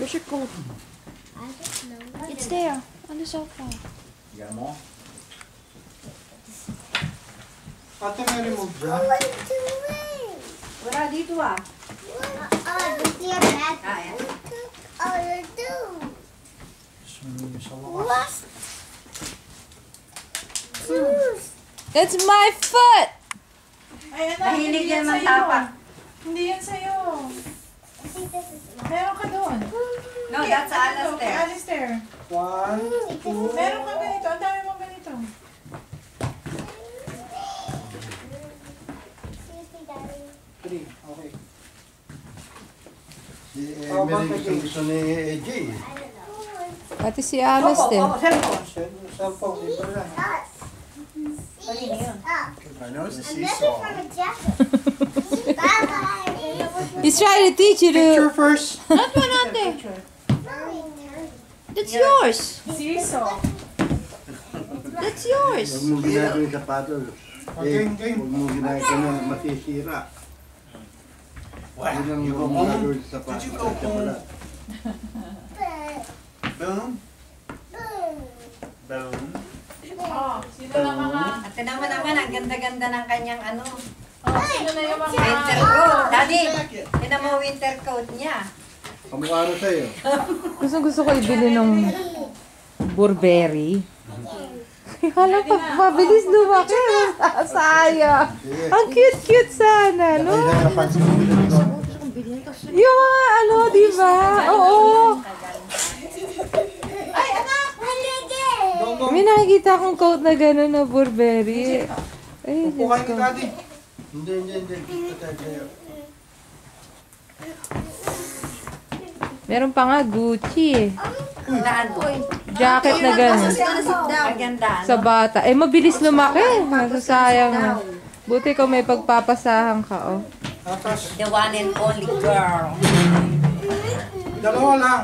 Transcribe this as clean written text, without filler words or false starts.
Where's your coat? I don't know. It's there, on the sofa. Yan mo. Ate, may remove dyan. What are you doing? Wala dito ah. This is your bag. Ah, yan. What are you doing? Sa What? wakas. Juice. It's my foot! Ay, anak, Mahilig hindi yan sa'yo. magtapak. Hindi yan sa'yo. I think this is mine. Meron ka doon. No, that's Ano to? Kay Alistair. Alistair. 1, 2, Meron kang ganito. Ang dami mong ganito. Excuse me, Daddy. 3. Okay. Si Emery gusto ni AJ. I don't know. Pati si Alistair. Cellphone. Cellphone, ito lang. Us. Kanina yun. Up. I know it's a I'm looking seesaw. for a jacket. Bye-bye. He's trying to teach you Picture to... first. Not one ate. That's yours. Seesaw. That's yours. Huwag mo ginagawa yung sapatos. Game, game. Huwag mo ginagawa na masisira. What? Yun ang You go huwag mo home? ginagawa yung sapatos. Did you go home? Boom. Boom. Oh, sino na mga... At tinan mo naman, ang ganda-ganda ng kanyang ano. Oh, sino na yung mga... Winter coat. Daddy, tinan mo winter coat niya. Kamukha na sa'yo. Gusto ko ibili ng Burberry. Kala pa, mabilis lumaki. Sayang. Sige. Ang cute-cute sana, no? Kaya napansin mo dito. Yung mga ano, di ba? Oo. Ay, anak! Go, go. May nakikita akong coat na gano'n na Burberry. Ay, Upo Diyos kayo ko. ni Daddy. Hindi. Dito tayo sa'yo. Meron pa nga Gucci eh. Daan po. Jacket na gano'n. Ang ganda. Sa bata. Eh, mabilis lumaki. Masasayang. Buti ko may pagpapasahan ka, oh. Tapos, The one and only girl. dalawa lang.